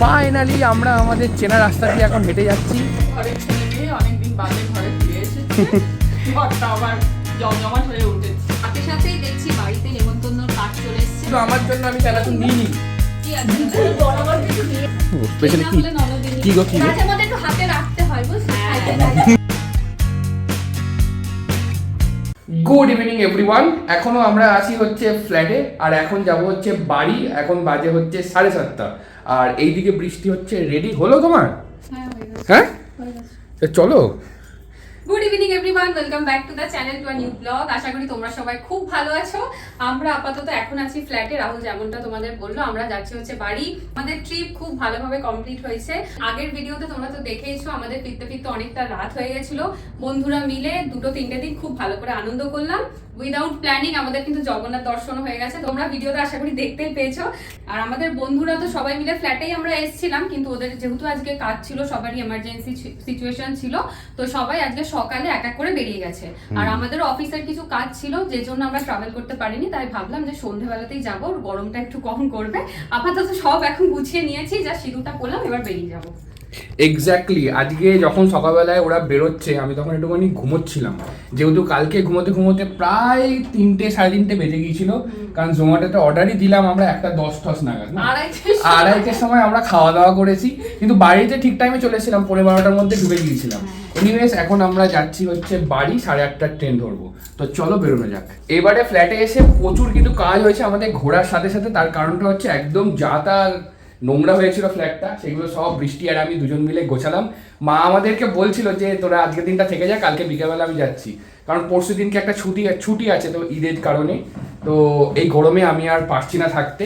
Finally আমরা আমাদের চেনা রাস্তা দিয়ে এখন হেঁটে যাচ্ছি। অনেকদিন বাদে ঘরে ফিরে এসেছি, ঘরটা আবার জমজমাট হয়ে উঠেছে। সাথে সাথেই দেখছি বাড়িতে নেমন্তন্নর কার্ড চলে এসেছে। তো আমার জন্য আমি চালাতে নিইনি। কি আছে বরাবর কিছু নিয়ে স্পেশালি কি কি গো কি মাঝে মধ্যে একটু হাতে রাখতে হয় বুঝলি। Good evening everyone. এখনো আমরা আছি হচ্ছে ফ্ল্যাটে, আর এখন যাব হচ্ছে বাড়ি। এখন বাজে হচ্ছে 7:30, আর এইদিকে বৃষ্টি হচ্ছে। রেডি হলো তোমার? হ্যাঁ চলো। Good evening everyone, welcome back to the channel to a new blog. আশা করি তোমরা সবাই খুব ভালো আছো। আমরা আপাতত এখন আছি ফ্ল্যাটে। রাহুল যেমনটা তোমাদের বললো, আমরা যাচ্ছি হচ্ছে বাড়ি। আমাদের ট্রিপ খুব ভালোভাবে কমপ্লিট হয়েছে। আগের ভিডিওতে তোমরা তো দেখেইছো, আমাদের ফিরতে ফিরতে অনেকটা রাত হয়ে গেছিল। বন্ধুরা মিলে 2-3 দিন খুব ভালো করে আনন্দ করলাম উইদাউট প্ল্যানিং। আমাদের কিন্তু জগন্নাথ দর্শন হয়ে গেছে, তোমরা ভিডিওতে আশা করি দেখতেই পেয়েছো। আর আমাদের বন্ধুরা তো সবাই মিলে ফ্ল্যাটেই আমরা এসেছিলাম, কিন্তু ওদের যেহেতু আজকে কাজ ছিল, সবারই এমার্জেন্সি সিচুয়েশন ছিল, তো সবাই আজকে সকালে এক এক করে বেরিয়ে গেছে। আর আমাদের অফিসের কিছু কাজ ছিল, যে জন্য আমরা ট্রাভেল করতে পারিনি। তাই ভাবলাম যে সন্ধ্যেবেলাতেই যাবো, গরমটা একটু কম করবে। আপাতত সব এখন গুছিয়ে নিয়েছি, যা সিঁদুরটা পরলাম, এবার বেরিয়ে যাবো। এক্স্যাক্টলি। আজকে যখন সকালবেলায় ওরা বেরোচ্ছে, আমি তখন একটুখানি ঘুমোচ্ছিলাম, যেহেতু কালকে ঘুমোতে ঘুমোতে প্রায় 3-3:30 বেজে গিয়েছিল। কারণ জোম্যাটোতে অর্ডারই দিলাম আমরা 1:10 নাগাদ, না 2:30টার সময় আমরা খাওয়া দাওয়া করেছি, কিন্তু বাড়িতে ঠিক টাইমে চলে এসেছিলাম। 12:30টার মধ্যে ঢুকে গিয়েছিলাম। এনিওয়েজ এখন আমরা যাচ্ছি হচ্ছে বাড়ি, 8:30টার ট্রেন ধরবো। তো চলো বেরোনো যাক। এবারে ফ্ল্যাটে এসে প্রচুর কিন্তু কাজ হয়েছে আমাদের ঘোরার সাথে সাথে। তার কারণটা হচ্ছে একদম যা নোংরা হয়েছিল ফ্ল্যাটটা, সেগুলো সব বৃষ্টি আর আমি দুজন মিলে গোছালাম। মা আমাদেরকে বলছিল যে তোরা আজকের দিনটা থেকে যা, কালকে বিকেলবেলা আমি যাচ্ছি। কারণ পরশু দিনকে একটা ছুটি আছে, তো ঈদের কারণে। তো এই গরমে আমি আর পারছি না থাকতে।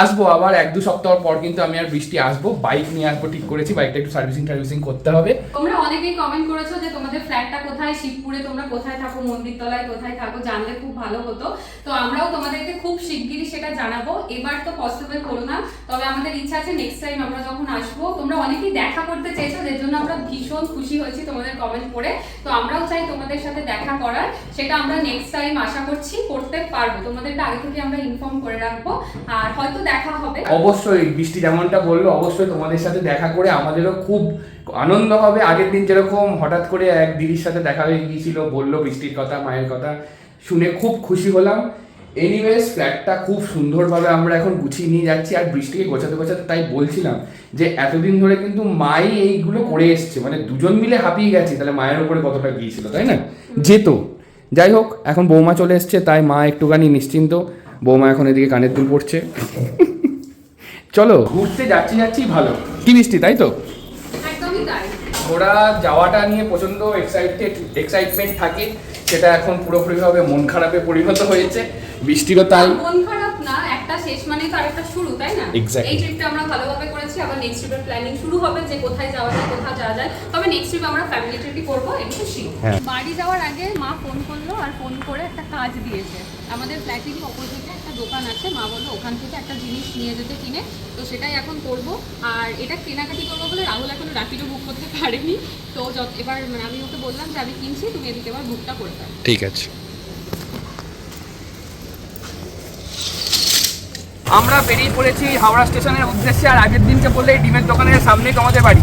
আসবো আবার 1-2 সপ্তাহ পর, কিন্তু আমি আর বৃষ্টি আসবো। বাইক নিয়ে আসবো ঠিক করেছি, বাইকটা একটু সার্ভিসিং করতে হবে। তোমরা অনেকেই কমেন্ট করেছো যে তোমাদের ফ্ল্যাটটা কোথায়, শিবপুরে তোমরা কোথায় থাকো, মন্দিরতলায় কোথায় থাকো, জানলে খুব ভালো হতো। তো আমরাও তোমাদেরকে খুব শিগগিরই সেটা জানাবো। এবার তো পসিবল হলো না, তবে আমাদের ইচ্ছা আছে নেক্সট টাইম আমরা যখন আসবো। তোমরা অনেকেই দেখা করতে চেয়েছো, যার জন্য আমরা ভীষণ খুশি হয়েছি তোমাদের কমেন্ট পড়ে। তো আমরাও চাই তোমাদের সাথে দেখা করার, সেটা আমরা নেক্সট টাইম আশা করছি করতে পারবো। তোমাদেরকে আগে থেকে আমরা ইনফর্ম করে রাখবো, আর হয়তো দেখা হবে। অবশ্যই বৃষ্টি যেমনটা বললো, অবশ্যই তোমাদের সাথে দেখা করে আমাদেরও খুব আনন্দ হবে। আগের দিন যেরকম হঠাৎ করে এক দিদির সাথে দেখা হয়ে গিয়েছিল, বললো বৃষ্টির কথা, মায়ের কথা শুনে খুব খুশি হলাম। এনিওয়েজ ফ্ল্যাটটা খুব সুন্দরভাবে আমরা এখন গুছিয়ে নিয়ে যাচ্ছি। আর বৃষ্টিকে গোছাতে তাই বলছিলাম যে এতদিন ধরে কিন্তু মাই এইগুলো করে এসছে, মানে দুজন মিলে হাঁপিয়ে গেছি, তাহলে মায়ের উপরে কতটা গিয়েছিল, তাই না? যেত। যাই হোক, এখন বৌমা চলে এসছে, তাই মা একটুখানি নিশ্চিন্ত। বৌমা এখন এদিকে কানের দুল পড়ছে। চলো ঘুরতে যাচ্ছি ভালো। কি মিষ্টি, তাই তো? একদমই তাই। ওরা যাওয়াটা নিয়ে প্রচন্ড এক্সাইটমেন্ট থাকে, সেটা এখন পুরোপুরিভাবে মন খারাপে পরিণত হয়েছে। বৃষ্টিরও তাই। মন খারাপ না, একটা শেষ মানে তো আরেকটা শুরু, তাই না? Exactly. এই ট্রিপটা আমরা ভালোভাবে করেছি, আবার নেক্সট ট্রিপের প্ল্যানিং শুরু হবে যে কোথায় যাওয়া যায়, কোথায় যাওয়া যায়। তবে নেক্সট ট্রিপ আমরা ফ্যামিলি ট্রিপই করবো, একটু খুশি। বাড়ি যাওয়ার আগে মা ফোন করলো, আর ফোন করে একটা কাজ দিয়েছে। আমাদের ফ্ল্যাটেরই অপোজিটে একটা দোকান আছে, মা বললো ওখান থেকে একটা জিনিস নিয়ে যেতে কিনে। তো সেটাই এখন করব। আর এটা কেনাকাটি করবো বলে রাহুল এখনো রাপিডো বুক করতে পারেনি। তো এবার আমি ওকে বললাম যে আমি কিনছি, তুমি এদিকে এবার বুকটা করে দাও। ঠিক আছে। আমরা বেরিয়ে পড়েছি হাওড়া স্টেশনের উদ্দেশ্যে। আর আগের দিনকে বললে এই ডিমের দোকানের সামনেই তোমাদের বাড়ি,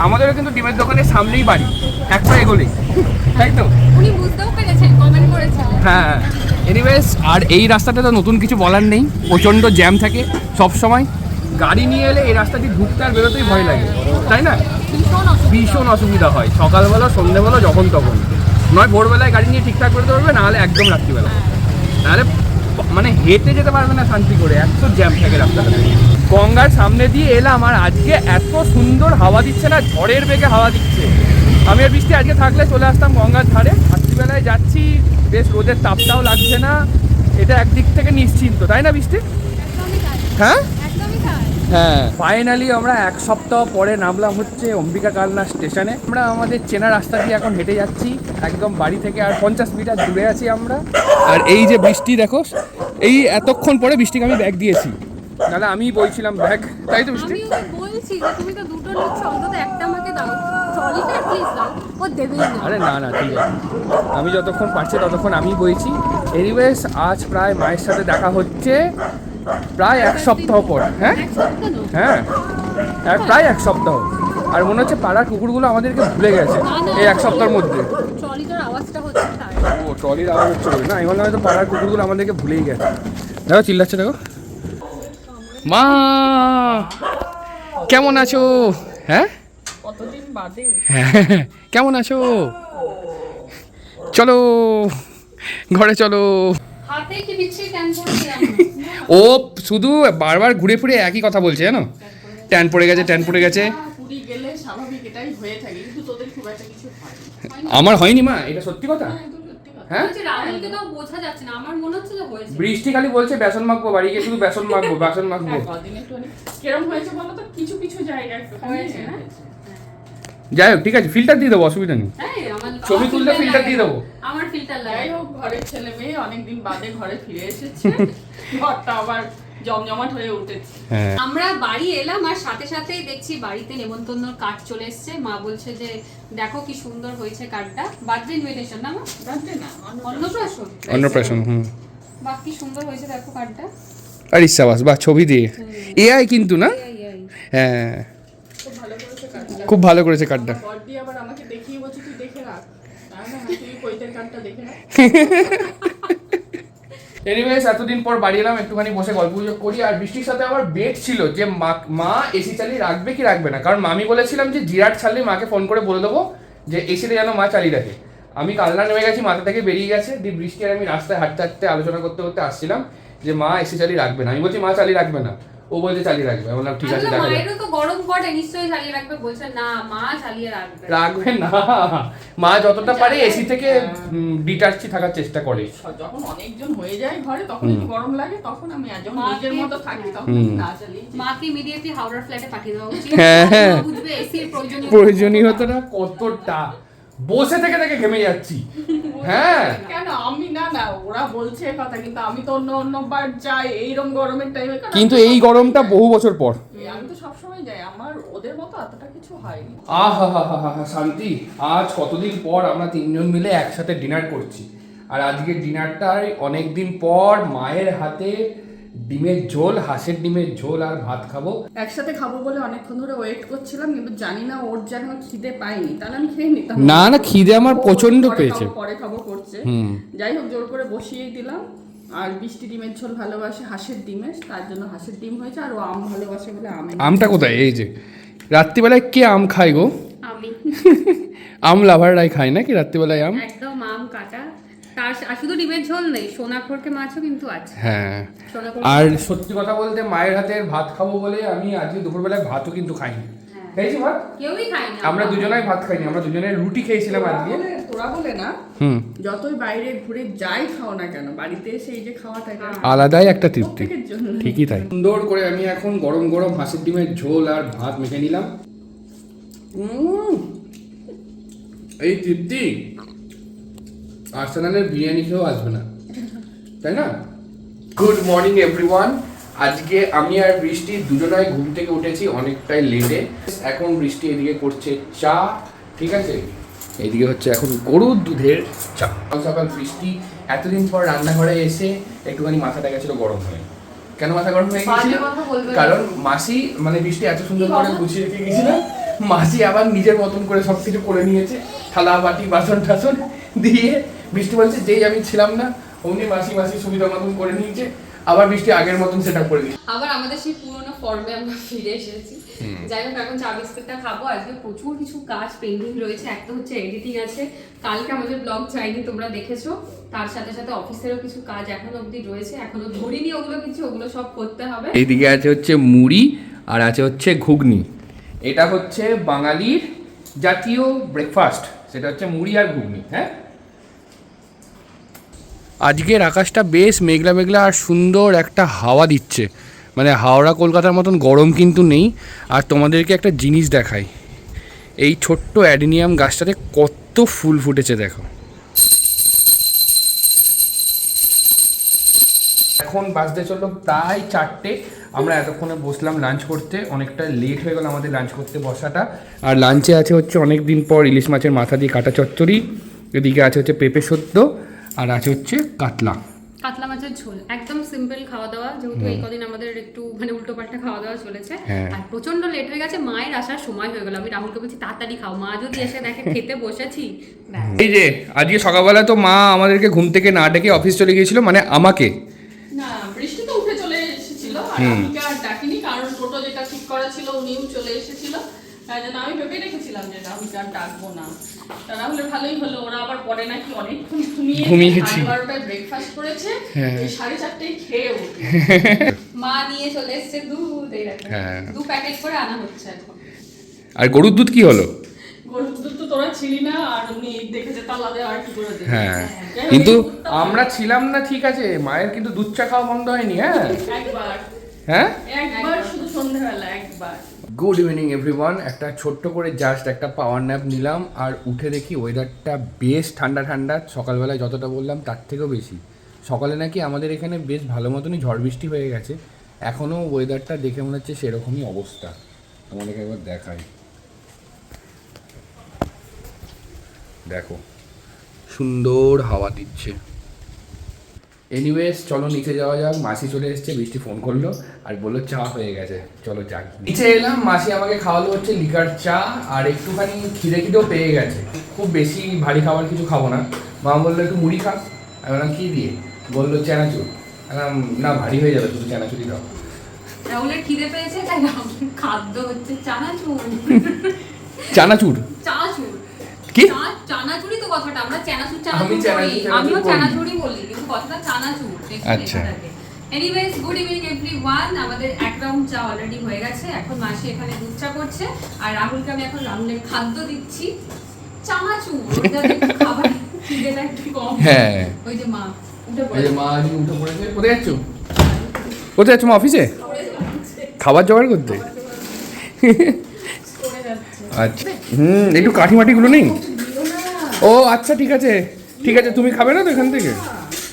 আমাদেরও কিন্তু ডিমের দোকানের সামনেই বাড়ি, এক পা এগোলেই, তাই তো? উনি বুঝতেও পেরেছেন, কমেন্ট করেছেন। হ্যাঁ। এনিওয়েজ, আর এই রাস্তাটা তো নতুন কিছু বলার নেই, প্রচণ্ড জ্যাম থাকে সব সময়। গাড়ি নিয়ে এলে এই রাস্তা দিয়ে ঢুকতে আর বেরোতেই ভয় লাগে, তাই না? ভীষণ অসুবিধা হয়, সকালবেলা সন্ধ্যেবেলা যখন তখন। নয় ভোরবেলায় গাড়ি নিয়ে ঠিকঠাক করতে পারবে, নাহলে একদম রাত্রিবেলা, নাহলে মানে হেঁটে যেতে পারবে না শান্তি করে, এত জ্যাম থাকে রাস্তাটা। গঙ্গার সামনে দিয়ে এলাম, আর আজকে এত সুন্দর হাওয়া দিচ্ছে না, ঝড়ের বেগে হাওয়া দিচ্ছে। আমি আর বৃষ্টি আজকে থাকলে চলে আসতাম গঙ্গার ধারে। রাত্রিবেলায় যাচ্ছি, বেশ রোদের তাপটাও লাগছে না, এটা একদিক থেকে নিশ্চিন্ত, তাই না বৃষ্টি? হ্যাঁ হ্যাঁ। ফাইনালি আমরা 1 সপ্তাহ পরে নামলাম হচ্ছে অম্বিকা কালনা স্টেশনে। আমরা আমাদের চেনা রাস্তা দিয়ে এখন হেঁটে যাচ্ছি একদম বাড়ি থেকে, আর 50 মিটার দূরে আছি আমরা। আর এই যে বৃষ্টি দেখো, এই এতক্ষণ পরে বৃষ্টিকে আমি ব্যাগ দিয়েছি, তাহলে আমি বলছিলাম ব্যাগ, তাই তো বৃষ্টি? আমি বলছি যে তুমি তো দুটো নিচ্ছ, অন্তত একটা আমাকে দাও, ট্রলিটা প্লিজ দাও। ও দেবেই না। আরে না ঠিক আছে, আমি যতক্ষণ পারছি ততক্ষণ আমি বইছি। এনিওয়েজ, আজ প্রায় মায়ের সাথে দেখা হচ্ছে প্রায় 1 সপ্তাহ পর। হ্যাঁ হ্যাঁ, প্রায় এক সপ্তাহ। আর মনে হচ্ছে পাড়ার কুকুরগুলো আমাদেরকে ভুলে গেছে এই এক সপ্তাহের মধ্যে। ট্রলিটার আওয়াজটা হচ্ছে তাই। ও ট্রলির আওয়াজ হচ্ছে বলে না, আমি বললাম হয়তো পাড়ার কুকুরগুলো আমাদেরকে ভুলেই গেছে। দেখো চিল্লাচ্ছে, দেখো। মা কেমন আছো? হ্যাঁ কতদিন বাদে। হ্যাঁ কেমন আছো? চলো ঘরে চলো। হাতে কি বিচ্ছিরি ট্যান পড়েছিলাম। ও শুধু বারবার ঘুরে ফিরে একই কথা বলছে, জানো? ট্যান পড়ে গেছে, ট্যান পড়ে গেছে। পুরী গেলে স্বাভাবিক এটাই হয়ে থাকে, কিন্তু তোদের খুব একটা কিছু হয়নি। আমার হয়নি মা, এটা সত্যি কথা। হ্যাঁ বলছি রাহুলকে তো বোঝা যাচ্ছে না, আমার মনে হচ্ছে যে হয়েছে। বৃষ্টি খালি বলছে বেসন মাখবো, বাড়ি গিয়ে শুধু বেসন মাখবো, বেসন মাখবো। কদিন একটু কিরম হয়েছে বলো তো, কিছু কিছু জায়গায় একটু হয়েছে না? যাই হোক ঠিক আছে, ফিল্টার দিয়ে দেবো, অসুবিধা নেই। হ্যাঁ, আমার ছবি তুললে ফিল্টার দিয়ে দেবো। আমার ফিল্টার যাই লাগে। হোক, ঘরের ছেলে মেয়ে অনেকদিন বাদে ঘরে ফিরে এসেছে, ঘরটা আবার জমজমাট হয়ে উঠেছে। হ্যাঁ আমরা বাড়ি এলাম আর সাথে সাথেই দেখছি বাড়িতে নেমন্তন্নর কার্ড চলে এসেছে। মা বলছে যে দেখো কি সুন্দর হয়েছে কার্ডটা, বার্থডে ইনভিটেশন না মা? জানতে না, অন্নপ্রাশন। অন্নপ্রাশন। বাহ কি সুন্দর হয়েছে দেখো কার্ডটা। আর ইচ্ছাবাস বা ছবি দিয়ে এআই কিন্তু না। হ্যাঁ খুব ভালো করেছে কার্ডটা। খুব ভালো করেছে কার্ডটা। বর দিয়ে আবার আমাকে দেখিয়ে বলছে তুই দেখে রাখ, না তুই কইতের কার্ডটা দেখে রাখ। এনিওয়েজ এতদিন পর বাড়ি এলাম, একটুখানি বসে গল্প গুজব করি। আর বৃষ্টির সাথে আবার বেট ছিল যে মা এসি চালিয়ে রাখবে কি রাখবে না, কারণ আমি বলেছিলাম যে জিরাট ছাড়লে মাকে ফোন করে বলে দেবো যে এসিটা যেন মা চালিয়ে রাখে। আমি কালনা নেমে গেছি, মাথা থেকে বেরিয়ে গেছে। দিয়ে বৃষ্টি আর আমি রাস্তায় হাঁটতে হাঁটতে আলোচনা করতে করতে আসছিলাম যে মা এসি চালিয়ে রাখবে না। আমি বলছি মা চালিয়ে রাখবে না, ও বলছে চালিয়ে রাখবে। আমি বললাম ঠিক আছে দেখা যাবে। মায়েরও তো গরম পড়ে, নিশ্চয়ই চালিয়ে রাখবে। বলছে না মা চালিয়ে রাখবে। রাখবে না, মা যতটা পারে এসি থেকে ডিটাচি থাকার চেষ্টা করে। যখন অনেকজন হয়ে যায় ঘরে তখন একটু গরম লাগে, তখন আমি যখন নিজের মতো থাকি তখন না চালিয়ে মাকে ইমিডিয়েটলি হাওড়ার ফ্ল্যাটে পাঠিয়ে দেওয়া উচিত। হ্যাঁ বুঝবে এসির প্রয়োজনীয়তাটা কতটা, বসে থেকে থেকে ঘেমে যাচ্ছি। হ্যাঁ কেন আমি না ওরা বলছে কথা, কিন্তু আমি তো অন্যবার যাই এইরকম গরমের টাইমে। কিন্তু এই গরমটা বহু বছর পর। আমি তো সবসময় যাই, আমার ওদের মতো এতটা কিছু হয়নি। আহা হা হা হা শান্তি। আজ কতদিন পর আমরা তিনজন মিলে একসাথে ডিনার করছি। আর আজকে ডিনারটাই অনেকদিন পর মায়ের হাতে ডিমের ঝোল, হাঁসের ডিমের ঝোল আর ভাত খাবো। একসাথে খাবো বলে অনেকক্ষণ ধরে ওয়েট করছিলাম, কিন্তু জানি না ওর যেন খিদে পাইনি, তাহলে আমি খেয়ে নিতাম। না না খিদে আমার প্রচন্ড পেয়েছে। পরে খাবো করছে। যাই হোক জোর করে বসিয়েই দিলাম। আর বৃষ্টি ডিমের ঝোল ভালোবাসে হাঁসের ডিমের, তার জন্য হাঁসের ডিম হয়েছে। আর ও আম ভালোবাসে বলে আমটা কোথায়? এই যে রাত্রিবেলায় কে আম খায় গো? আমি আম লাভাররাই খায় নাকি রাত্রিবেলায় আম? একদম আম কাটা। তার আর শুধু ডিমের ঝোল নেই, সোনাখোরকে মাছও কিন্তু আছে। হ্যাঁ আর সত্যি কথা বলতে মায়ের হাতের ভাত খাবো বলে আমি আজকে দুপুরবেলায় ভাতও কিন্তু খাইনি। খেয়েছি ভাত? কেউই খায়নি। আমরা দুজনেই ভাত খাইনি, আমরা দুজনে রুটি খেয়েছিলাম আজকে। তোরা বলে না, যতই বাইরে ঘুরে যাই খাও না কেন, বাড়িতে এসে এই যে খাওয়াটা আলাদাই একটা তৃপ্তি। প্রত্যেকের জন্য। ঠিকই তাই। সুন্দর করে আমি এখন গরম গরম হাঁসের ডিমের ঝোল আর ভাত মেখে নিলাম। এই তৃপ্তি আর্সেনালের বিরিয়ানি খেয়েও আসবে না, তাই না? Good morning everyone. আজকে আমি আর বৃষ্টি দুজনাই ঘুম থেকে উঠেছি অনেকটাই লেটে। এখন বৃষ্টি এদিকে করছে চা, ঠিক আছে? এইদিকে হচ্ছে এখন গরুর দুধের চা। সকাল বৃষ্টি এতদিন পর রান্নাঘরে এসে একটুখানি মাথাটা গেছিল গরম হয়ে। কেন মাথা গরম হয়ে গেছিল? কারণ মাসি মানে বৃষ্টি এত সুন্দর করে গুছিয়ে রেখে গেছিল, মাসি আবার নিজের মতন করে সব কিছু করে নিয়েছে, থালা বাটি বাসন টাসন দিয়ে। বৃষ্টি বলছে যেই আমি ছিলাম না অমনি মাসি সুবিধা মতন করে নিয়েছে। আবার বৃষ্টি আগের মতন সেটা করে দিয়েছে। আবার আমাদের সেই পুরোনো ফর্মে আমরা ফিরে এসেছি। যাই হোক এখন চা বিস্কুটটা খাবো। আজকে প্রচুর কিছু কাজ পেন্ডিং রয়েছে। একটা হচ্ছে এডিটিং আছে, কালকে আমাদের ব্লগ যায়নি তোমরা দেখেছো। তার সাথে সাথে অফিসেরও কিছু কাজ এখনো অবধি রয়েছে, এখনো ধরিনি ওগুলো কিছু, ওগুলো সব করতে হবে। এইদিকে আছে হচ্ছে মুড়ি আর আছে হচ্ছে ঘুগনি। এটা হচ্ছে বাঙালির জাতীয় ব্রেকফাস্ট, সেটা হচ্ছে মুড়ি আর ঘুগনি। হ্যাঁ আজকের আকাশটা বেশ মেঘলা মেঘলা আর সুন্দর একটা হাওয়া দিচ্ছে, মানে হাওড়া কলকাতার মতন গরম কিন্তু নেই। আর তোমাদেরকে একটা জিনিস দেখাই, এই ছোট্ট অ্যাডিনিয়াম গাছটাতে কত ফুল ফুটেছে দেখো। এখন বাজতে চললো প্রায় 4টে। আমরা এতক্ষণে বসলাম লাঞ্চ করতে, অনেকটা লেট হয়ে গেল আমাদের লাঞ্চ করতে বসাটা। আর লাঞ্চে আছে হচ্ছে অনেক দিন পর ইলিশ মাছের মাথা দিয়ে কাটা চচ্চড়ি, এদিকে আছে হচ্ছে পেঁপে সদ্য, আর আছে হচ্ছে কাতলা। কাতলা মাছের ঝোল, একদম সিম্পল খাওয়া দাওয়া, যেহেতু এই কদিন আমাদের একটু মানে উল্টো পাল্টা খাওয়া দাওয়া চলেছে। আর প্রচন্ড লেট হয়ে গেছে, মায়ের আসার সময় হয়ে গেল। আমি রাহুলকে বলছি তাড়াতাড়ি খাও, মা যদি এসে দেখে খেতে বসেছি। এই যে আজকে সকালবেলা তো মা আমাদেরকে ঘুম থেকে না ডেকে অফিস চলে গিয়েছিল, মানে আমাকে। না, বৃষ্টি তো উঠে চলে এসেছিল আর আমাকে আর ডাকিনি, কারণ টোটো যেটা ঠিক করা ছিল উনিও চলে এসেছিল। তাই জন্য আমি ভেবে রেখেছিলাম যে রাহুলকে আর ডাকবো না। তা রাহুলের ভালোই হলো, ওরা আবার পরে নাকি অনেকক্ষণ ঘুমিয়েছে, 12টায় ব্রেকফাস্ট করেছে, 4:30 খেয়ে উঠে। মা নিয়ে চলে এসেছে দুধ, এই দেখো 2 প্যাকেট করে আনা হচ্ছে এখন। আর গরুর দুধ কি হলো? গরুর দুধ তো তোরা ছিলি না, আর উনি দেখেছে তালা দেওয়া আর কি করে দেবে। হ্যাঁ, কিন্তু আমরা ছিলাম না ঠিক আছে, মায়ের কিন্তু দুধ চা খাওয়া বন্ধ হয়নি। একবার শুধু সন্ধ্যাবেলা একবার। Good evening everyone. একটা ছোট্ট করে জাস্ট একটা পাওয়ার ন্যাপ নিলাম, আর উঠে দেখি ওয়েদারটা বেশ ঠান্ডা ঠান্ডা। সকালবেলায় যতটা বললাম তার থেকেও বেশি। সকালে নাকি আমাদের এখানে বেশ ভালো মতনই ঝড় বৃষ্টি হয়ে গেছে, এখনও ওয়েদারটা দেখে মনে হচ্ছে সেরকমই অবস্থা। আমাদেরকে একবার দেখাই, দেখো সুন্দর হাওয়া দিচ্ছে। এনিওয়েজ চলো নিচে যাওয়া যাক। মাসি চলে এসেছে, বৃষ্টি ফোন করলো আর বললো চা হয়ে গেছে, চলো যাক। নিচে এলাম, মাসি আমাকে খাওয়ালো হচ্ছে লিকার চা, আর একটুখানি খিদেও পেয়ে গেছে। খুব বেশি ভারী খাবার কিছু খাবো না। মা বললো একটু মুড়ি খা, আমি বললাম কী দিয়ে? বললো চানাচুর। না ভারী হয়ে যাবে, শুধু চানাচুরই দাও। রাহুলের খিদে পেয়েছে তাই খাদ্য হচ্ছে চানাচুর। চানাচুর চানাচুর কি? চানাচুরি তো কথাটা, আমরা চানাচুর চানাচুর বলি, আমিও চানাচুরি বলি, কিন্তু কথাটা চানাচুর। আচ্ছা। Anyways good evening everyone. আমাদের এক রাউন্ড চা অলরেডি হয়ে গেছে, এখন মাসি এখানে দুধ চা করছে, আর রাহুলকে আমি এখন রাহুলের খাদ্য দিচ্ছি চানাচুর, যাতে খাবার খিদেটা একটু কম। হ্যাঁ, ওই যে মা উঠে এই যে পড়েছে। মা আজ উঠে পড়েছে। কোথায় যাচ্ছ? কোথায় যাচ্ছ মা? অফিসে খাবার জোগাড় করতে? আচ্ছা, একটু কাঠি মাটিগুলো নেই? ও আচ্ছা, ঠিক আছে ঠিক আছে। তুমি খাবে না তো এখান থেকে?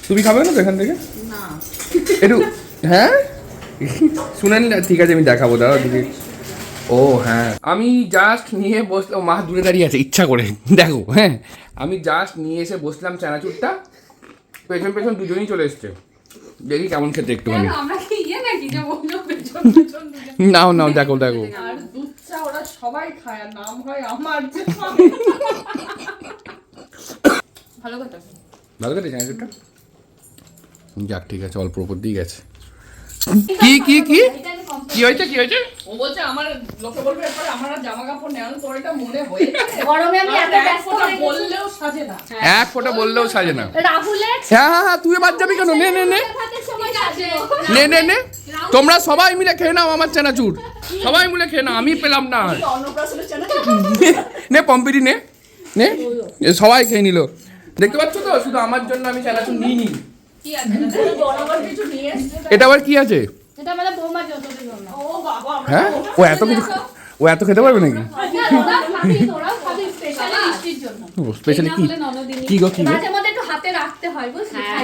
তুমি খাবে না তো এখান থেকে? না, একটু হ্যাঁ শুনেন, ঠিক আছে আমি দেখাবো, দাঁড়াও দিদি। ও হ্যাঁ, আমি জাস্ট নিয়ে বসলাম, মা দূরে দাঁড়িয়ে আছে ইচ্ছা করে, দেখো। হ্যাঁ, আমি জাস্ট নিয়ে এসে বসলাম চানাচুরটা, পেছন পেছন দুজনেই চলে এসছে। দেখি কেমন খেতে একটুখানি। আমরা কি নাকি যে বললো পেছন নাও নাও, দেখো দেখো। আর দুধ চা ওরা সবাই খায়, আর নাম হয় আমার যে ভালো কথা। ভালো খেতে চানাচুরটা? যাক ঠিক আছে, অল্প উপর দিয়ে গেছে। কি কি কি কি হয়েছে কি হয়েছে? ও বলছে আমার লোকে বলবে এরপরে আমার আর জামা কাপড় নেওয়ার তোর এটা মনে হয়েছে গরমে আমি এত ব্যস্ত হয়ে গেছি। বললেও সাজে না। এক ফোঁটা বললেও সাজে না। রাহুলের হ্যাঁ হ্যাঁ হ্যাঁ, তুই বাদ যাবি কেন? নে নে নে ভাতের সময় ঠিক আছে। সাজবো। নে নে নে, তোমরা সবাই মিলে খেয়ে নাও আমার চানাচুর, সবাই মিলে খেয়ে নাও, আমি পেলাম না। অন্নপ্রাশনের চ্যানেল নে পম্পিটি নে নে, এ সবাই খেয়ে নিল। দেখতে পাচ্ছ তো, শুধু আমার জন্য আমি চানাচুর নিইনি। কি আছে এটাতে? জনগণ কিছু নিয়ে এসছে। এটা আবার কি আছে? এটা আমাদের বৌমা যতদিন জন্য। ও বাবা, আমরা হ্যাঁ, ও এত খেতে পারবে নাকি? তোরা খাবি স্পেশালি মিষ্টির জন্য। স্পেশালি কি? এই না হলে ননদিনী। কি গো কি গো? মাঝে মধ্যে একটু হাতে রাখতে হয় বুঝলি? হ্যাঁ।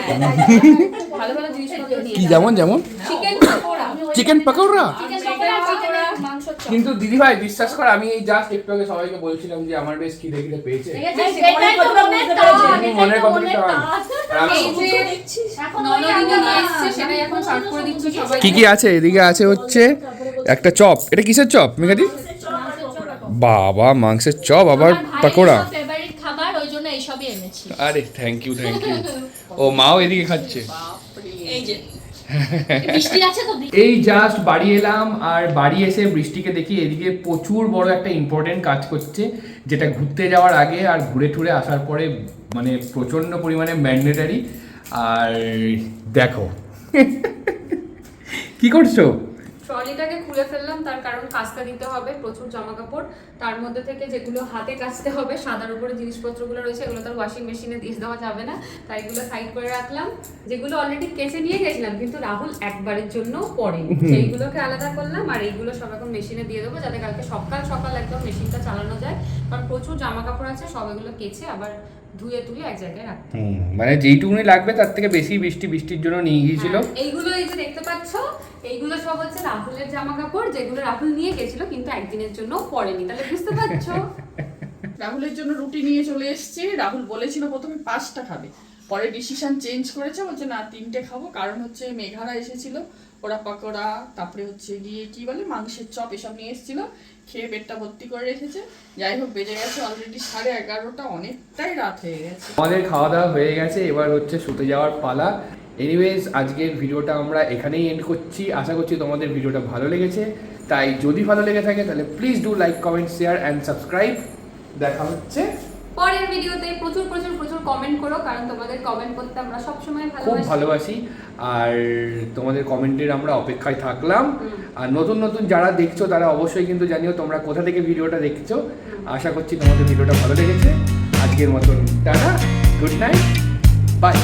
ভালো ভালো জিনিসপত্র নিয়ে কি যেমন যেমন? Chicken pakora. Chicken pakora? Chicken pakora, চিকেনের মাংসের চপ। কিন্তু দিদি ভাই বিশ্বাস কর, আমি এই জাস্ট একটু আগে সবাইকে বলছিলাম যে আমার বেশ খিদে খিদে পেয়েছে। দেখেছিস? এটাই তো মনের টান, মনের এটাই তো কথাটা মনের টান। টান। এই যে এখন ওই ননদিনী নিয়ে আমরা- এসছে, সেটাই এখন সার্ভ করে দিচ্ছি সবাই। কি কি আছে? এদিকে আছে হচ্ছে একটা চপ। এটা কিসের চপ মেঘাদি? বাবা, মাংসের চপ আবার আমার ভাইয়ের পকোড়া। সব favorite খাবার, ওই জন্য এইসবই এনেছি। আরে থ্যাংক ইউ থ্যাংক ইউ। ও মাও এদিকে খাচ্ছে। এই যে বৃষ্টি আছে তো? এই জাস্ট বাড়ি এলাম, আর বাড়ি এসে বৃষ্টিকে দেখি এদিকে প্রচুর বড় একটা ইম্পর্টেন্ট কাজ করছে, যেটা ঘুরতে যাওয়ার আগে আর ঘুরে টুরে আসার পরে মানে প্রচণ্ড পরিমাণে ম্যান্ডেটারি। আর দেখো কি করছো? ট্রলিটাকে খুলে ফেললাম, তার কারণ কাচতে দিতে হবে প্রচুর জামা কাপড়, তার মধ্যে থেকে যেগুলো হাতে কাচতে হবে সাদার উপরে জিনিসপত্রগুলো রয়েছে, এগুলো তো ওয়াশিং মেশিনে দিয়ে দেওয়া যাবে না, তাই এগুলো সাইড করে রাখলাম। যেগুলো অলরেডি কেচে নিয়ে গেছিলাম কিন্তু রাহুল একবারের জন্য পরেনি, সেইগুলোকে আলাদা করলাম, আর এইগুলো সব এখন মেশিনে দিয়ে দেবো, যাতে কালকে সকাল সকাল একদম মেশিনটা চালানো যায়, কারণ প্রচুর জামা কাপড় আছে, সব এগুলো কেচে আবার ধুয়ে তুলে এক জায়গায় রাখতে হবে। মানে যেইটুকুনি লাগবে তার থেকে বেশি বৃষ্টির জন্য নিয়ে গিয়েছিল। হ্যাঁ, এইগুলো এই যে দেখতে পাচ্ছ, এইগুলো সব হচ্ছে রাহুলের জামা কাপড়, যেগুলো রাহুল নিয়ে গেছিল কিন্তু একদিনের জন্য পরেনি, তাহলে বুঝতে পারছো। রাহুলের জন্য রুটি নিয়ে চলে এসেছি। রাহুল বলেছিল প্রথমে 5টা খাবে, পরে ডিসিশন চেঞ্জ করেছে, বলছে না 3টে খাবো, কারণ হচ্ছে মেঘারা এসেছিল, ওরা পকোড়া তারপরে হচ্ছে গিয়ে কি বলে মাংসের চপ এসব নিয়ে এসেছিল, খেয়ে পেটটা ভর্তি করে রেখেছে। যাই হোক বেজে গেছে অলরেডি 11:30, অনেকটাই রাত হয়ে গেছে। আমাদের খাওয়া দাওয়া হয়ে গেছে, এবার হচ্ছে শুতে যাওয়ার পালা। এনিওয়েজ আজকের ভিডিওটা আমরা এখানেই এন্ড করছি। আশা করছি তোমাদের ভিডিওটা ভালো লেগেছে, তাই যদি ভালো লেগে থাকে তাহলে please do like, comment, share and subscribe. দেখা হচ্ছে পরের ভিডিওতে। প্রচুর প্রচুর প্রচুর কমেন্ট করো, কারণ তোমাদের কমেন্ট করতে আমরা সবসময় খুব ভালোবাসি। ভালোবাসি, আর তোমাদের কমেন্টের আমরা অপেক্ষায় থাকলাম। আর নতুন নতুন যারা দেখছো তারা অবশ্যই কিন্তু জানিও তোমরা কোথা থেকে ভিডিওটা দেখছো। আশা করছি তোমাদের ভিডিওটা ভালো লেগেছে। আজকের মতন টাটা, গুড নাইট, বাই।